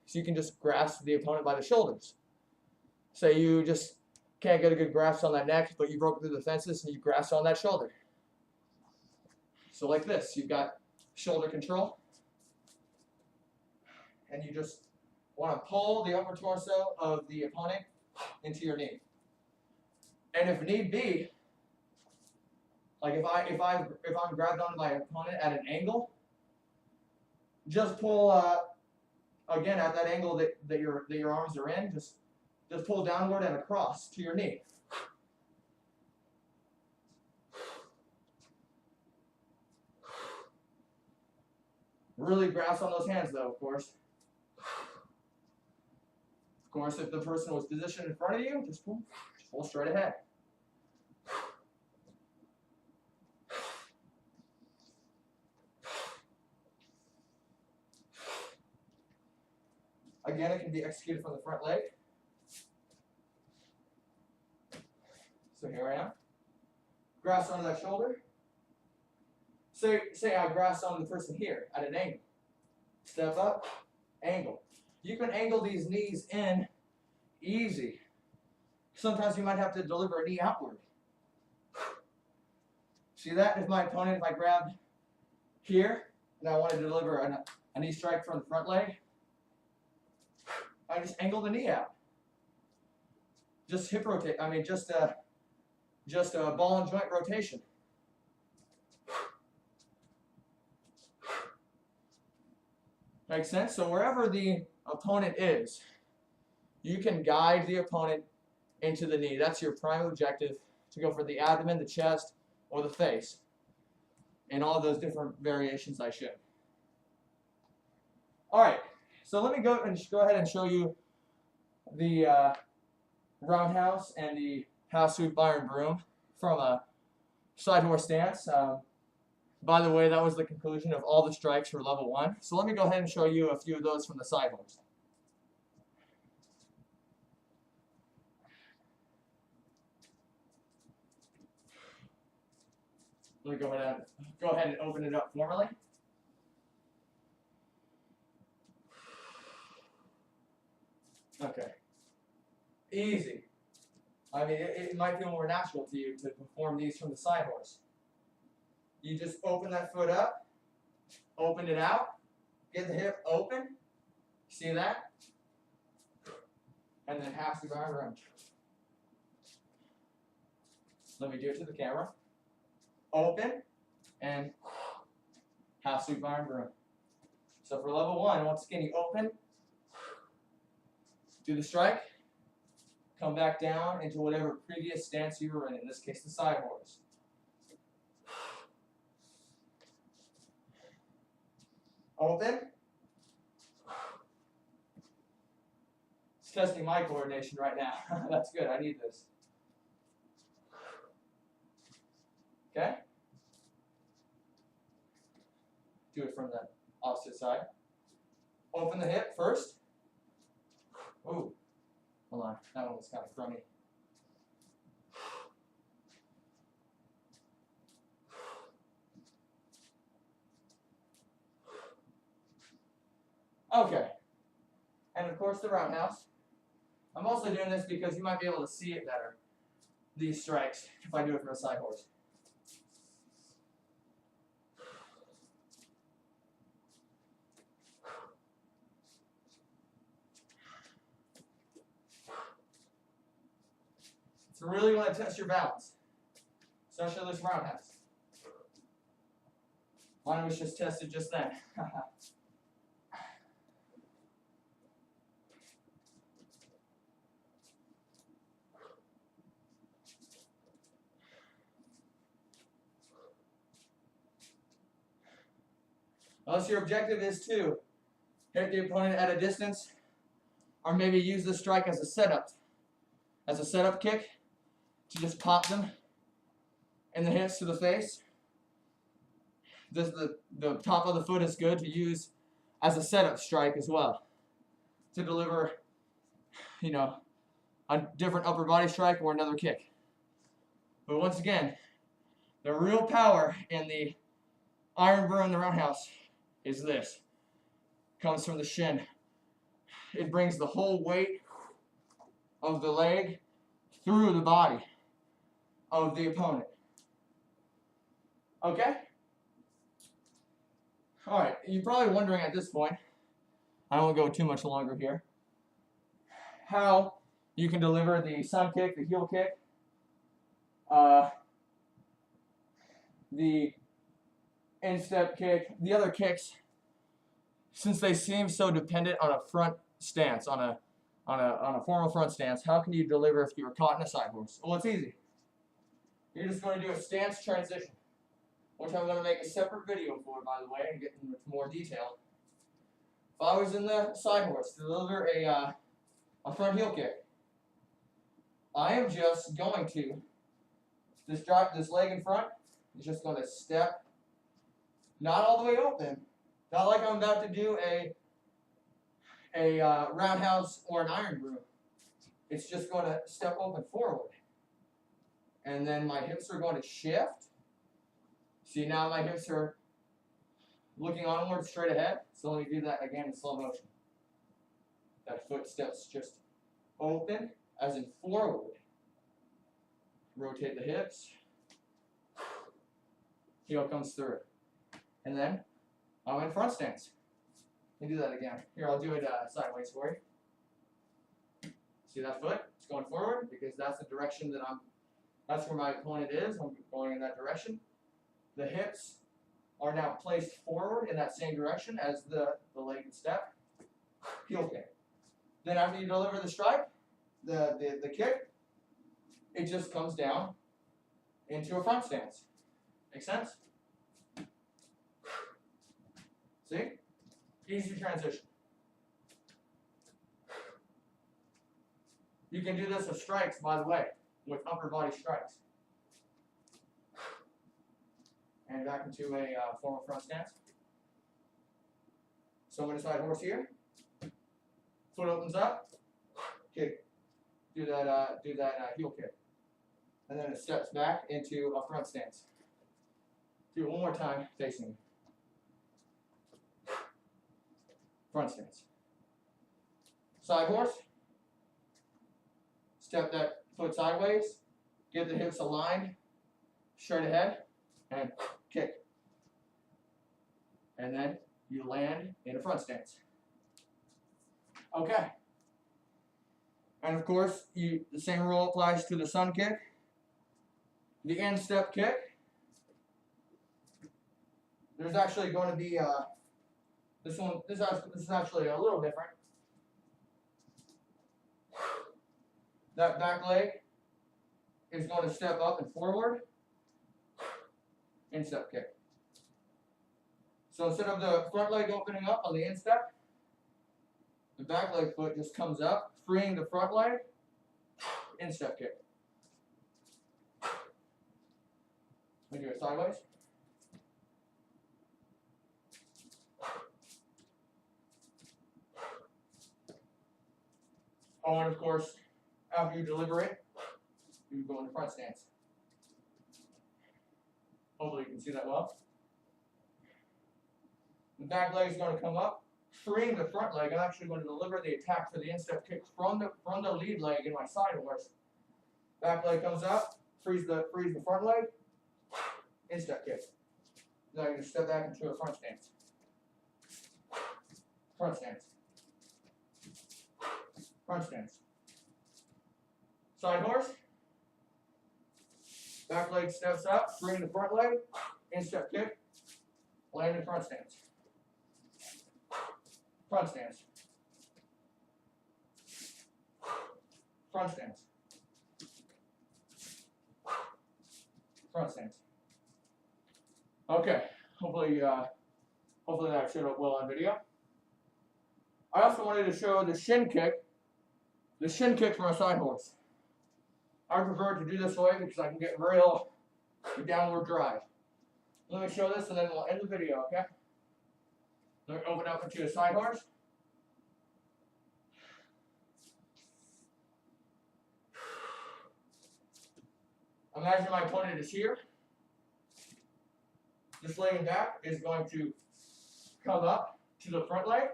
So you can just grasp the opponent by the shoulders. Say you just can't get a good grasp on that neck, but you broke through the fences and you grasp on that shoulder. So like this, you've got shoulder control, and you just want to pull the upper torso of the opponent into your knee. And if need be, like if I'm grabbed onto my opponent at an angle, just pull again at that angle that your arms are in, just pull downward and across to your knee. Really grasp on those hands though, of course. Of course, if the person was positioned in front of you, just pull straight ahead. Again, it can be executed from the front leg. So here I am. Grasp onto that shoulder. Say I grasp onto the person here at an angle. Step up, angle. You can angle these knees in easy. Sometimes you might have to deliver a knee outward. See that? If my opponent, if I grabbed here and I wanted to deliver a knee strike from the front leg, I just angle the knee out. Just hip rotate. I mean, just a ball and joint rotation. Makes sense? So wherever the opponent is, you can guide the opponent into the knee. That's your prime objective, to go for the abdomen, the chest, or the face, and all those different variations I showed. All right, so let me go ahead and show you the roundhouse and the house sweep iron broom from a side horse stance. By the way, that was the conclusion of all the strikes for level 1. So let me go ahead and show you a few of those from the side horse. Let me go ahead and open it up formally. Okay. Easy. I mean, it might feel more natural to you to perform these from the side horse. You just open that foot up, open it out, get the hip open, see that? And then half sweep iron broom. Let me do it to the camera. Open, and half sweep iron broom. So for level 1, once again, you open, do the strike, come back down into whatever previous stance you were in this case the side horse. Open. It's testing my coordination right now. That's good, I need this. Okay? Do it from the opposite side. Open the hip first. Ooh, hold on, that one was kind of crummy. Okay, and of course the roundhouse. I'm also doing this because you might be able to see it better, these strikes, if I do it from a side horse. So really want to test your balance, especially this roundhouse. Mine was just tested just then. Unless your objective is to hit the opponent at a distance, or maybe use the strike as a setup kick, to just pop them in the hips to the face. The top of the foot is good to use as a setup strike as well, to deliver, you know, a different upper body strike or another kick. But once again, the real power in the iron broom, the roundhouse, is this. Comes from the shin it brings the whole weight of the leg through the body of the opponent. Okay? Alright, you're probably wondering at this point, I won't go too much longer here, how you can deliver the sun kick, the heel kick, the instep kick, the other kicks, since they seem so dependent on a front stance, on a formal front stance. How can you deliver if you're caught in a side horse? Well, it's easy. You're just going to do a stance transition, which I'm going to make a separate video for, by the way, and get into more detail. If I was in the side horse to deliver a front heel kick, I am just going to drop this leg in front. Is just going to step, not all the way open, not like I'm about to do a roundhouse or an iron brew. It's just going to step open forward, and then my hips are going to shift. See, now my hips are looking onward straight ahead. So let me do that again in slow motion. That foot steps just open, as in forward. Rotate the hips. Heel comes through. And then I'm in front stance. Let me do that again. Here, I'll do it sideways for you. See that foot? It's going forward because that's the direction that that's where my opponent is. I'm going in that direction. The hips are now placed forward in that same direction as the leg and step. Heel kick. Then after you deliver the strike, the kick, it just comes down into a front stance. Make sense? See? Easy transition. You can do this with strikes, by the way, with upper body strikes. And back into a formal front stance. So I'm in a side horse here. Foot opens up. Kick. Do that heel kick. And then it steps back into a front stance. Do it one more time, facing me. Front stance. Side horse. Step that foot sideways. Get the hips aligned, straight ahead, and kick. And then you land in a front stance. Okay. And of course, the same rule applies to the sun kick. The instep kick. There's actually going to be this is actually a little different. That back leg is going to step up and forward. Instep kick. So instead of the front leg opening up on the instep, the back leg foot just comes up, freeing the front leg. Instep kick. We do it sideways. Oh, and of course, after you deliver it, you go into front stance. Hopefully you can see that well. The back leg is going to come up, freeing the front leg. I'm actually going to deliver the attack for the instep kick from the lead leg in my side horse. Back leg comes up, frees the front leg, instep kick. Now you're going to step back into a front stance. Front stance. Front stance. Side horse. Back leg steps up, freeing the front leg, instep kick, land in front stance. Front stance. Front stance. Front stance. Okay, hopefully that showed up well on video. I also wanted to show the shin kick from a side horse. I prefer to do this way because I can get real downward drive. Let me show this and then we'll end the video, okay? Let me open up into a side horse. Imagine my opponent is here. This leg and back is going to come up to the front leg.